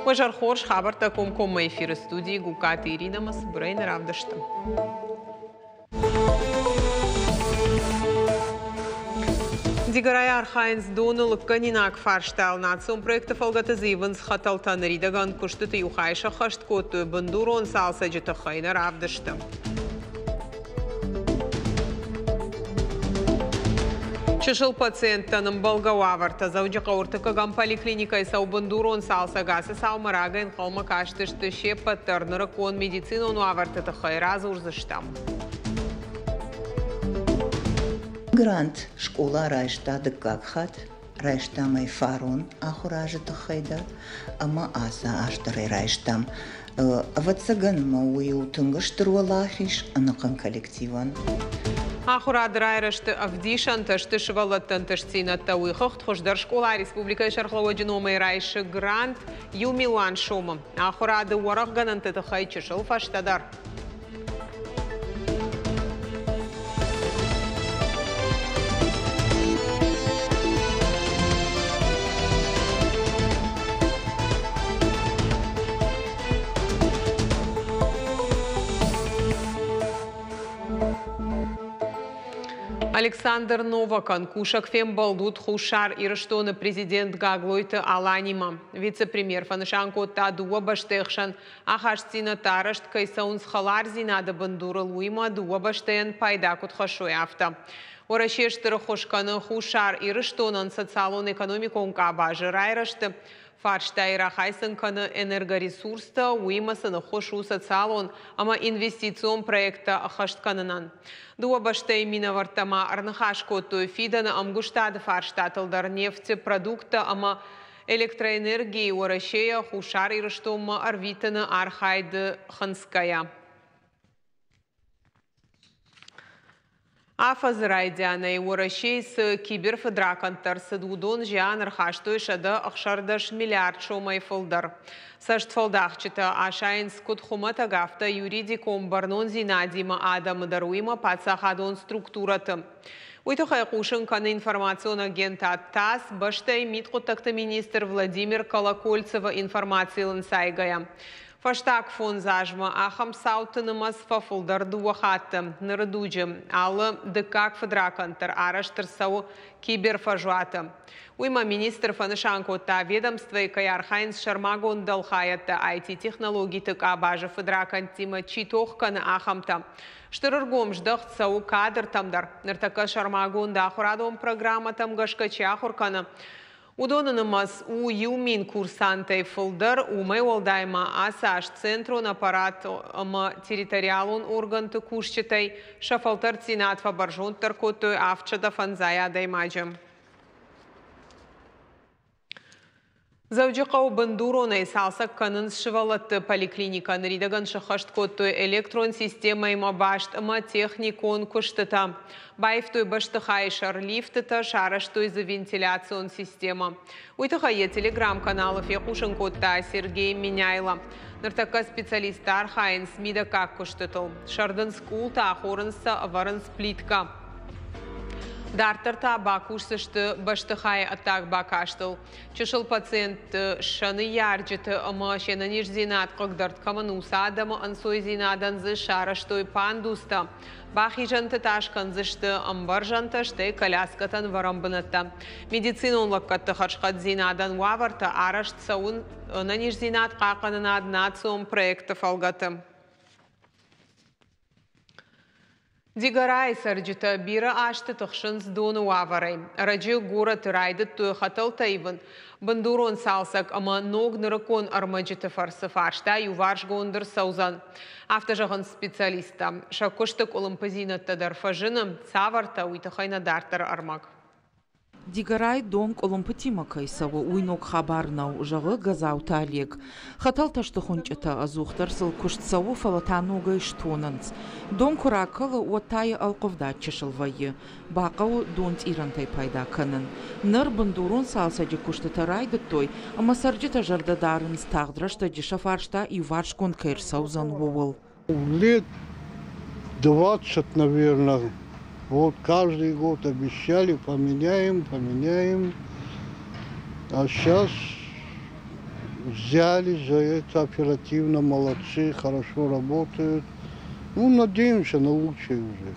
وجر خورش خبر تکم کم فیر استودی گوکات ایرina مس برای نرافدشتم. Дигарай архайнс донул канинак фарштал национ проекта фалгата зиванс хаталтан ридаган куштыты юхайша хашт коту бандурон салса жита хайна равдышты. Чешил пациентаным болгаварта завжди кауртыкаган поликлиника и сау бандурон салса гасы сау марагайн холма каштышты шепа тарныры кон медицину авартыты хайра зурзыштам. Грант школа райшта дыккакхат, райштам фарун ахуражыты хайда, ама аса аштары райштам. Аватсаган мауи утынгыштыруалахиш анакан коллективан. Ахурад райрышты авдишан ташты швалаттан ташцина тауихахт хождар школа республика шархлаваджиномай райшы грант юмилан шома. Ахурады уарахганан тытахай чешыл фаштадар. Александр Новакан, Кушак Фембалдут, Хушар, Ирштона, президент Гаглойта Аланима, вице-премьер Фанышанко Тадуа Баштехшан, Ахашцина Тарашт, Кайсаунс Халарзина, да Бандура Луима, Дуа Баштен, Пайдакут Хашуяфта. Орашештер Хошкана, Хушар, Ирштонан, социалон экономикон Кабажа, Райрашта, Фарштайра Хайсан Кана энергоресурста, Уимасана Хошу социалон, ама инвестицион проекта Ахашткананан. Дуа баштай минавартама арнахашкоту фидана амгуштад фарштаталдар нефти продукта ама электроэнергии урашея Хушар Ирштома Арвитана Архайд Ханская. Афазрайдяна и урашей с киберфедракантар садудон жиан архаштой шада ахшардаш миллиард шомай фолдар. Сашт фолдахчита ашайн скут хумата гафта юридиком барнон зинадима адам даруима пацахадон структурата. Уйтухай кушен кана информацион агента ТАСС баштай миткотакта министр Владимир Колокольцева информациялын сайгая. Фаштак фон зажма ахам саутынымас фафулдар дуахатты нырдуджи алы дыкак федракантар араштыр сау киберфажуаты. Уйма министр Фанышанко та ведомство и каярхайнс шармагон далхаятты IT-технологий тык абажы федракантима читохканы ахамта. Штырыргом ждахт сау кадр тамдар. Ныртака шармагон да ахурадом программа там гашкачи ахурканы. Удонанымас у юмин курсантай фылдар умай олдайма асаш центрон аппарат территориалон орган тыкушчатай шафалтар цинатва баржон таркотой авчада фанзая даймаджам. Завджикау бандуронай салсак канын шывалатты поликлиника наридаган шахашт коттой электрон система има башт ама техникон куштыта. Байфтой баштыхайшар лифтыта шараштой за вентиляцион система. Уйтыхае телеграм-каналов якушын котта Сергей Миняйла. Ныртака специалиста архайнс мида как куштытыл. Шардын скулта ахорынса аварынс плитка. Дартарта бакушсышты баштыхай атак бакаштыл. Чешыл пациент шаны ярджеты ама шенаниш зинат кагдарт камануса адама ансой зинадан зы шараштой пандуста. Бахи жанты ташкан зышты амбар жанташты коляскатан варамбынатта. Медицинон лаккатты хачхат зинадан ваварта арашт саун наниш зинат каканына национ проекта фалгаты. Дигарай сарджита бира ашты тахшынс доны ваварай. Раджи город райдыт той хатал тайвын. Бандурон салсак ама ног ныракон армаджита фарсы фаршта юварш гондыр саузан. Автожаган специалиста. Шакуштык олымпазинатта дарфажыным цаварта уйтахайна дартар армак. Дигарай донг олымпытима кайсавы уйнок хабарнау жағы газаута олег. Хатал таштыхунчата азухтарсыл куштсаву фалатануга иштонанц. Дон куракалы оттайы алқовда чешылвайы. Бақау донт ирантай пайда канын. Ныр бандурун салсаджи куштата райды той, ама сарджита жардадарынс тағдрашта дешафаршта и варшкон кайрсаузан вовыл. Лет 20, наверное. Вот каждый год обещали, поменяем. А сейчас взяли за это оперативно, молодцы, хорошо работают. Ну, надеемся на лучшее уже.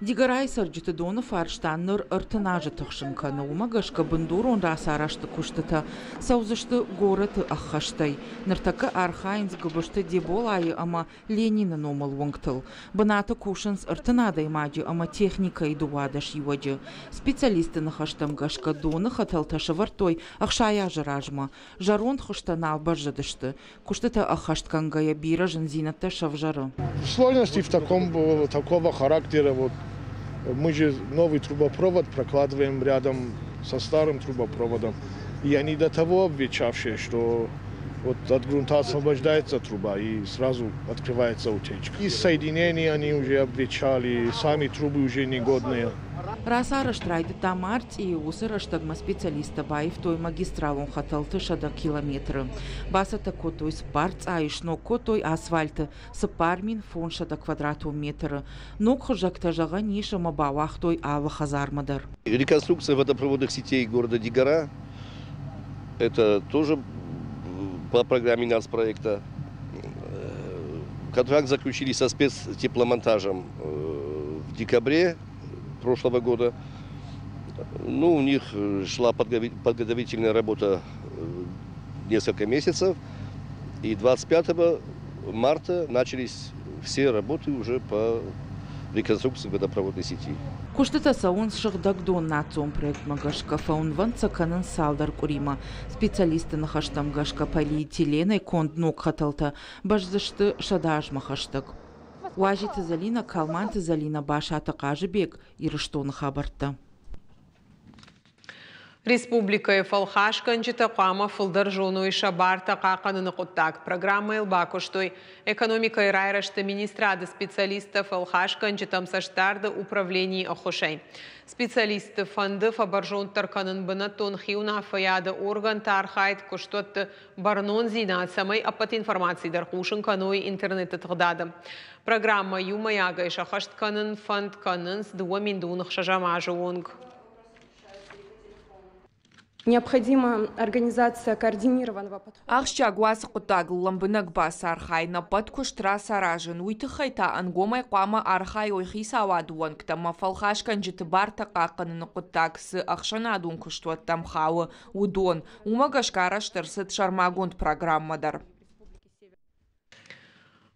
Дигарай сарджиты доны фарштанныр ыртынажы тұқшынка наума гашка бындурон раса арашты куштыта, саузышты горыты аққаштай. Ныртакы архайнз гыбышты дебол айы ама Ленина номал выңтыл. Бынаты кушынс ыртынадай маджы ама техника идуадаш юаджы. Специалисты нахаштам гашка доны хаталташы вартой ақшая жыражма. Жарон хыштанал бажыдышты. Куштыта аққашткангая бира жынзинатта шавжары. Сложности такого характера вот. Мы же новый трубопровод прокладываем рядом со старым трубопроводом. И они до того обветшавшие, что вот от грунта освобождается труба и сразу открывается утечка. И соединения они уже обветшали, сами трубы уже негодные. Раса раштрайды тамарт и усы раштагма специалиста баев той магистралон хаталты шада километры. Басата котой спарц айшно котой асфальты сапармин фон шада квадратометры. Нок хожакта жага ниша мабавах той ава хазармадар. Реконструкция водопроводных сетей города Дигара. Это тоже по программе нацпроекта. Контракт заключили со спецтепломонтажем в декабре прошлого года. Ну, у них шла подготовительная работа несколько месяцев. И 25 марта начались все работы уже по реконструкции водопроводной сети. Куштыта саун шыгдагдон нацом проект магашка фаунван цаканын салдар курима. Специалисты нахаштам гашка полиэтиленой конднок хаталта бажзышты шадаж махаштык. Уажиты залина калманты залина башата кажыбек ирыштоны хабарта. Республика Фалхашканчита қама фылдар жону и шабарта қақанын құттак. Программа Илбакуштой экономика и райрашты министрады специалиста Фалхашканчитам саштарды управлений охушай. Специалисты фонды фабаржон тарканын бынаттон хиуна фаяды орган тархайт куштотты барнон зинат самай апат информации дархушын каной интернеты тғдады. Программа юмаяга и шахашт канын фонд канын с 2 миндунық шажамажы онг. Необходима организация координированного подхода. Ахща гуас кутаг ламбынак бас архайна подкуш трасс аражен уйтыхайта ангомай қама архай ойхиса авадуан ктама фалхашкан житы барта қақынын кутаг с ахшанадун куштуаттам хауы удон умагашкараштырсыт шармагунд программадар.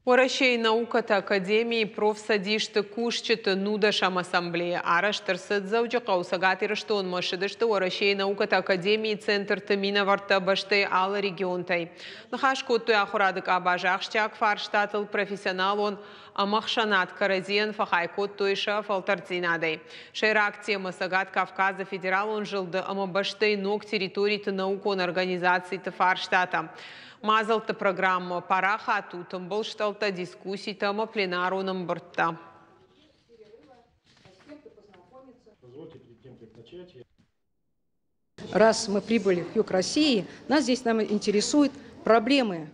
Орашей науката академии профсадишты кушчыты нудашам ассамблея араштырсыт заучы қаусагатыры штон машыдышты Орашей науката академии центр тымина варта баштай алы регионтай. Нахаш коттой ахурадык абажақштяк фарштатыл профессионал он амахшанат каразиен фахай коттойша фалтартинадай. Шайрак тема сагат Кавказа федерал он жылды ама баштай ног территории наукон организации фарштата. Мазалта программа параха тутым был шталта дискуссий тама пленаруном борта. Раз мы прибыли в юг России, нас здесь интересуют проблемы.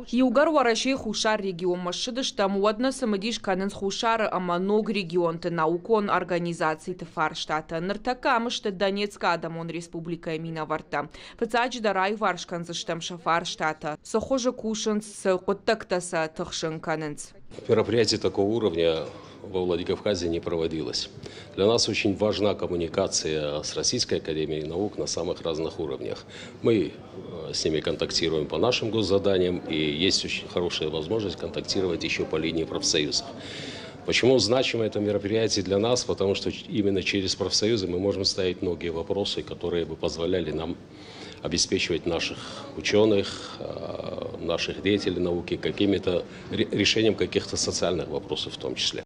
Югар Орашей хушар регион машидыш там уадна самадиш канын хушар ама ног регион ты наукон организации ты фарштата. Ныртака амышты Донецка адамон республика Минаварта. Пацач дарай варшканзыштам шафарштата. Сохоже кушанц с коттактаса тахшин канынц. Мероприятие такого уровня во Владикавказе не проводилось. Для нас очень важна коммуникация с Российской академией наук на самых разных уровнях. Мы с ними контактируем по нашим госзаданиям, и есть очень хорошая возможность контактировать еще по линии профсоюзов. Почему значимо это мероприятие для нас? Потому что именно через профсоюзы мы можем ставить многие вопросы, которые бы позволяли нам обеспечивать наших ученых, наших деятелей науки какими-то решением каких-то социальных вопросов в том числе.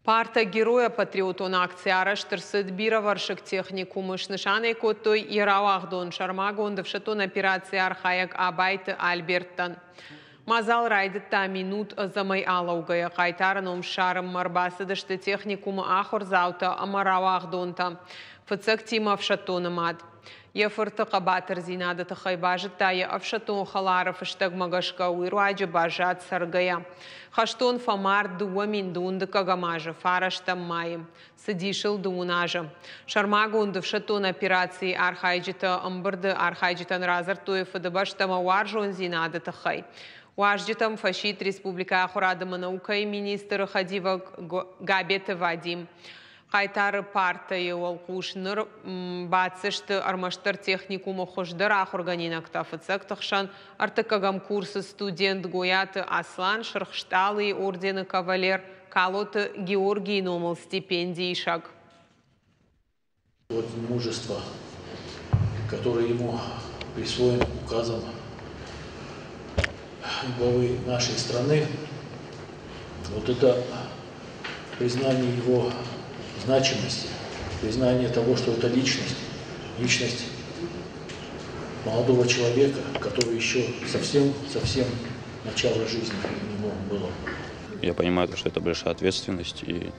Парта героя патриотон акция араштырсыт бира варшык техникумы шнышаны коттой и равахдон шармагон давшатон операция архаяк абайты Альберттан. Мазал райдытта минут замай алаугая қайтарын омшарым марбасы дышты техникумы ахор заута ама равахдонта. فتصك تيما فشتون ماد يفرت قباتر زينادة تخيباجت تايا أفشتون خلارة فشتق مغشقا ويرواج باجات سرقيا خشتون فمار دو من دون دكا غماجة فارشتم مايم سديشل دوناجة شرماغون دفشتون операции архайجتا أمبرد архайجتا نرازرتوي فدبشتم وارجون زينادة تخي واجتم فشيت республика خرادم نوكي министр Хадива Габет Вадим قایتار پارتی والقوش نر بعدشت ارمشتر تکنیکوم خوشدر آخرگانی نکتافت تخشان ارتکگم کورس استودنت گویات اصلان شرخشتالی орден кавалер калот Георгий номал стипендии шаг. Вот мужество, которое ему присвоено указом главы нашей страны, вот это признание его значимости, признание того, что это личность молодого человека, который еще совсем начало жизни ему было. Я понимаю, что это большая ответственность, и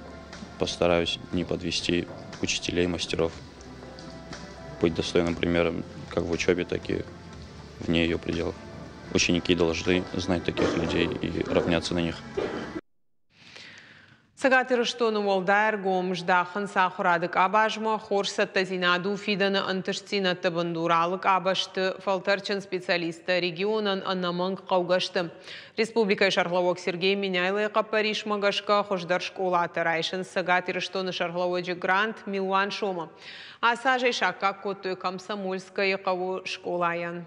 постараюсь не подвести учителей, мастеров, быть достойным примером как в учебе, так и вне ее пределов. Ученики должны знать таких людей и равняться на них. سگاتر شتون والدار گومش داخن ساخرادک آباجما خورست تزینادو فیدن انتشتینه تبندورالک آبشت فلترچن специалист регионан аннаманг قوگشت республика Шарловок Сергей Миняйлы قپریش مگشکا خوشدر школа тарайшن سگاتر شتون Шарловоджи грант Милуан Шома асажей шака коту комсомольская قو школаян.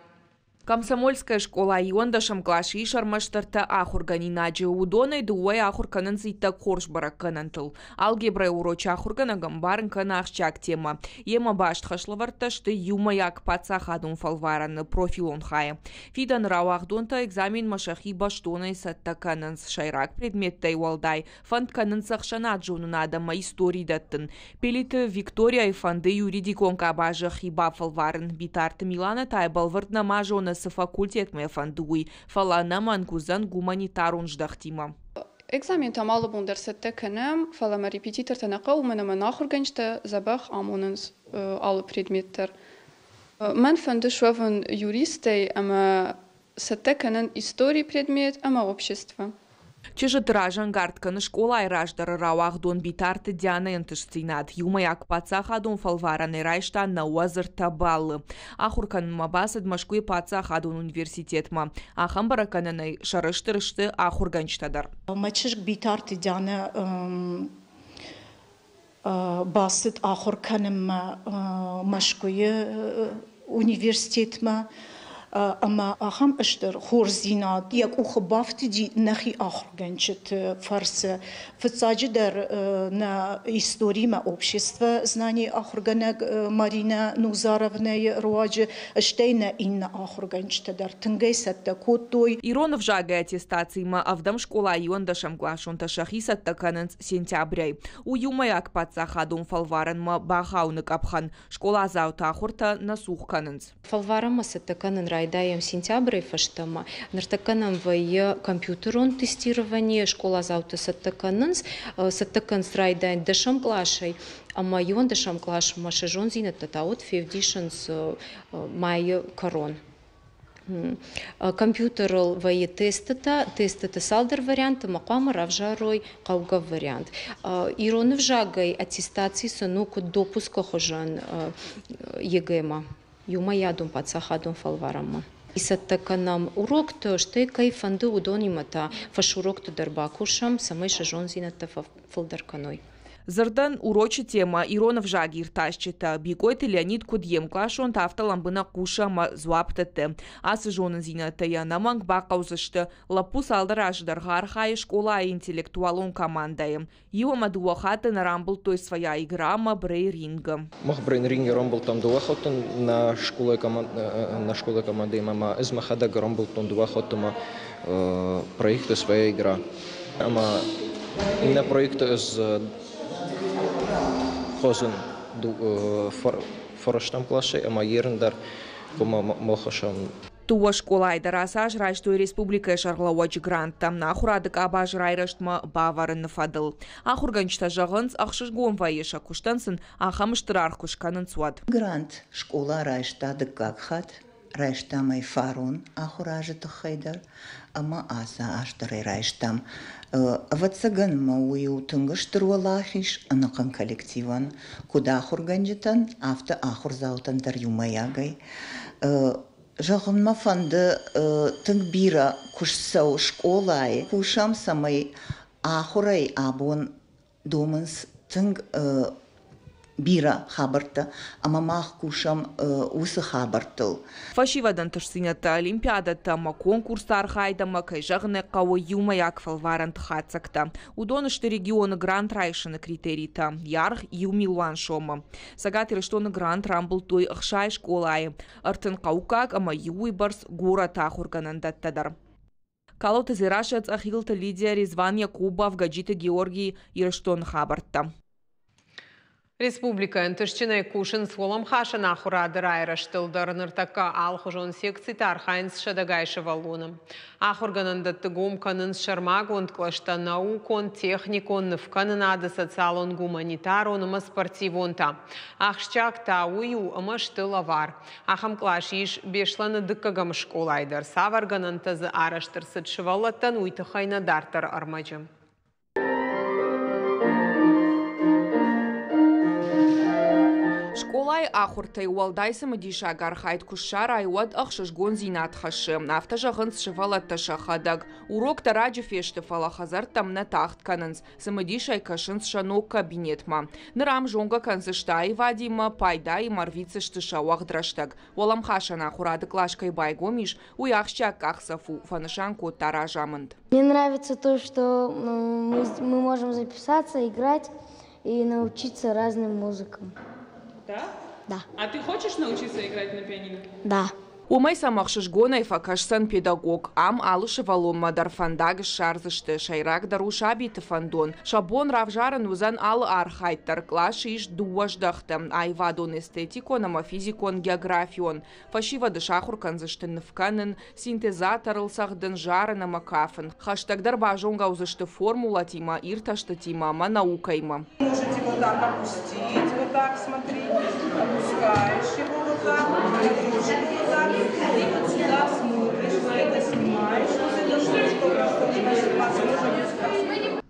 Комсомольская школа иондашам клаши шармаштарта ахургани наджи удоной дуой ахурканан зита коршбара канантыл. Алгебра уроча ахургана гамбарын канахчак тема. Ема башт хашлаварташты юмаяк пацахадун фалваран профилон хая. Фидан рауахдонта экзамен машахи баштоной сатта кананс шайрак предметтай валдай. Фанд канансах шанаджуну надама истории даттын. Пелиты Виктория и фанды юридикон кабажа хиба фалваран битарты Милана тайбалвард намажона с факультет ме фандуи фалана манкузан гуманитарун ждахтима. Экзамен тамалы бундерсетте кенем фалама репетитор танаqa умена нахурганчта забах амонens alle предметтер. Man фанды швавен юристей ама сетте кенен истории предмет ама общество. Чеже дражан гартканы школа айраждары рауахдон битарты дяны энтышцинат. Юмаяк пацахадон фалвараны райшта на уазыр табалы. Ахуркан мабасад машкуи пацахадон университетма. Ахам баракананы шарыштырышты ахурганчтадар. Мачышк битарты дяны басыд ахурканым машкуи университетма. أما أهم أشتر خورزينات يك أخبافت دي نخي آخر جنشت فرس فتساجدر نا إستوري ما общество знание آخر جنگ مارينا نوزاровني رواج أشتينا إن آخر جنشت در تنجي ستة كوتوي. Иронов жага аттестации ма авдам школа иондашам глашон ташахи сатта кананц сентябряй. У юмаяк пацахадун фалваран ма бахаунак абхан школа заута ахурта насух кананц. Фалваран ма сатта канан райдаем сентября фаштама. Нартаканам вая компьютерон тестирование школа заута саттакананс саттаканс райдаем дашам клашей. Ама йон дашам клаш машежон зинатта таут февдишенс май корон. Компьютерл вая тестата салдер вариант макама равжарой каугав вариант. Иронов жагай аттестации сануку допуска хожан ЕГЭма. Юмаядум пацахадум фалварама. Исаттаканам урок то, что кай фанды удонимата фашурок то дарбакушам самой шажон зината фалдарканой. Зардан урочи тема Иронов жагир тащита. Бигойты Леонид Кудьем клашон тафталамбына куша ма зуаптete. Асы жонын зината янаманг бақаузышты. Лапус алдарашдар гархай школа интеллектуалон командайым. Его мадуахаты на рамбл той своя игра ма брейринга. Мах брейринга рамбл там дуахотан на школе команды мама из махада рамбл там дуахотама проекта своя игра. Ама на проекта из Хозен фороштам классе, ама ерендар кома мохашам Туа школа айдараса Жрайштой республика шарлауач гранта. Ахурадык аба жрайраштма баварын фадыл. Ахурганчта жағынс ақшыш гонва еша куштансын ахамыштырар кушканын суад. Грант школа райшта дыккакхат, райштам ай фарун ахуражы тахайдар, ама аса аштары райштам. Ватсаган мауи тынгыштыруалахиш анакан коллективан, куда ахурганчтан авто ахурзаутандар юмаягай. Жағынма фанды тыңбира кушсау школай, кушам самай ахурай абон домынс тынг бира хабарта, амамах кушам усы хабартыл. Фашивадан тышсинята олимпиадата ма конкурстар хайдама кай жағыны қауы юмаяк фалваран тхацакта. Удонышты регионы грант райшыны критерита. Ярх юмилуан шома. Сагатыры штоны грант рамбыл той ықшай школай. Артын қаукак ама юй барс гора тахурганандаттадар. Калоты зирашец ахилта Лидия Резван Якубов Гаджита Георгий Ирштон хабарта. Республика Энтышчиной кушын сволом хаша нахурады райраштылдар ныртака алхужон секций тархайнс шадагайшы валуным. Ахурганында тыгум канынс шармагон клашта наукон, техникон, нывканын ады социалон гуманитарон ымы спортивонта. Ахшчак та ую ымы штыла вар. Ахам клашиш бешланы дыккагам школайдар. Саварганын тазы араштырсыд шывалаттан уйтыхайна дартар армаджым. Школай ахуртай уалдайсы мадиша гархайт кушар айвад ахшышгон зинат хашы. Нафта жағынс шывалатта шахадаг. Урок тараджы фешті фалахазар тамна тахт канынс. Самадишай кашынс шанок кабинетма. Нырам жонга канзыштай вадима пайда и марвицы штышауах драштаг. Уалам хаша нахурады клашкай байгомиш уяхщак ахсафу фанышан кот таражамынд. Мне нравится то, что мы можем записаться, играть и научиться разным музыкам. Да? Да. А ты хочешь научиться играть на пианино? Да. Умай самахшышгонай факашсан педагог. Ам алышы валон мадар фандаг шарзышты. Шайрак дару шабиты фандон. Шабон равжарын узан алы архайттар. Клаши иш дуаждахты. Айвадон эстетикон, ама физикон, географион. Фашивады шахур канзышты нывканын. Синтезатор сахдын жарын ама кафын. Хаштагдар бажонга узышты формула тима, ирташты тима, ама наукайма. Можете вот так опустить, вот так смотри. Опускаешь его вот так, вот так. И вот сюда смотришь, на это снимаешь, вот эту штучку просто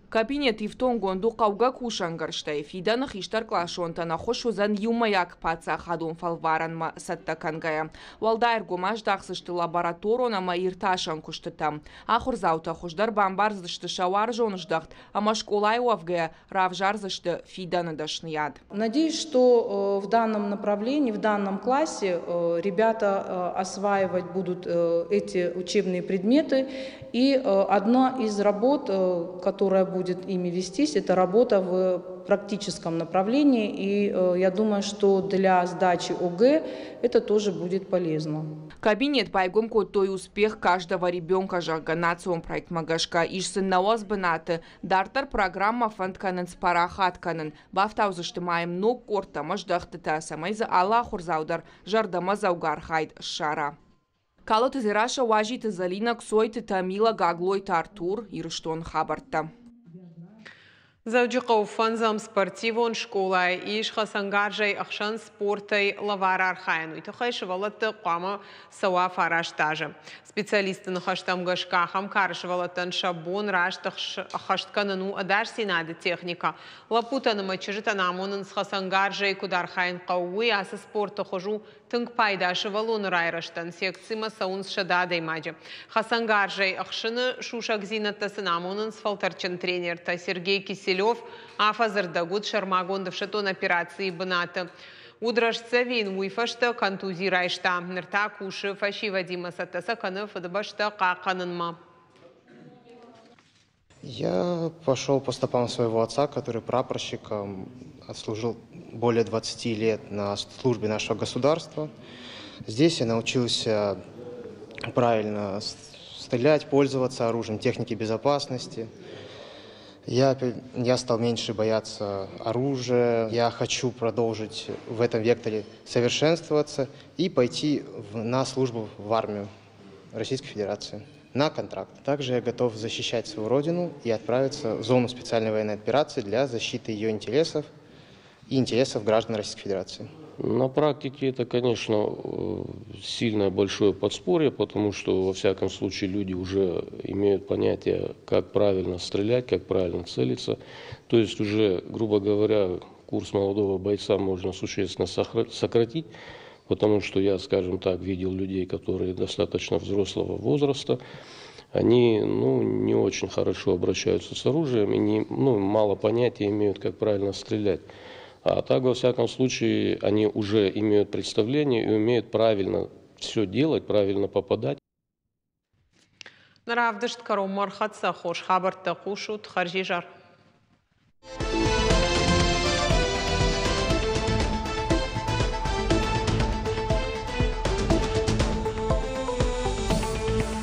Кабинет ифтон гонду қауға кушангарштай. Фидан хиштар клашонтана хош узан юмаяк паца хадун фалваранма сатта кангая. Валдайр гумаш дахсышты лабораторона ма ирташан куштытам. Ахурзаута хошдар бамбарзышты шавар жонышдахт, ама школай уавгая равжарзышты фиданы дашныяд. Надеюсь, что в данном направлении, в данном классе ребята осваивать будут эти учебные предметы. И одна из работ, которая будет ими вестись, это работа в практическом направлении. И я думаю, что для сдачи ОГЭ это тоже будет полезно. Кабинет байгомко той успех каждого ребенка жарганацион проект магашка. Ишсын навоз бынаты. Дартар программа фантканын спарахатканын. Бафтаузышты майым ног корта маждахтыта самайза Аллахурзаудар жардама заугархайд шара. Калоты зираша важиты залина ксойты Тамила Гаглойты Артур Ирштон хабарта. Завджи қауфанзам спортивон школай иш хасангаржай ахшан спортай лавар архайну. Итахай шывалатты қама сауа фараштажы. Специалисты нахаштам гашкахам каршывалаттан шабон раштах ахаштканану адар синады техника. Лапутаны мачыжытан амонын с хасангаржай кудархайн қауы асы спорты хожу тынг пайдашы валон райраштан секцима саунс шададай маджы. Хасангаржай ахшыны шушак зинаттасын амонын с фалтарчын тренерта Сергей Киселев афазыр дагуд шармагондов шатон операции бынаты. Удрашца вин уйфашта контузий райшта. Нырта куши фаши Вадима саттаса каны фадабашта қақанынма. Я пошел по стопам своего отца, который прапорщиком отслужил более 20 лет на службе нашего государства. Здесь я научился правильно стрелять, пользоваться оружием, техники безопасности. Я стал меньше бояться оружия. Я хочу продолжить в этом векторе совершенствоваться и пойти на службу в армию. Российской Федерации на контракт. Также я готов защищать свою родину и отправиться в зону специальной военной операции для защиты ее интересов и интересов граждан Российской Федерации. На практике это, конечно, сильное большое подспорье, потому что, во всяком случае, люди уже имеют понятие, как правильно стрелять, как правильно целиться. То есть уже, грубо говоря, курс молодого бойца можно существенно сократить, потому что я, скажем так, видел людей, которые достаточно взрослого возраста, они не очень хорошо обращаются с оружием и мало понятия имеют, как правильно стрелять. А так, во всяком случае, они уже имеют представление и умеют правильно все делать, правильно попадать. Наравдышт каромар хатса хош хабар тахушут харжижар.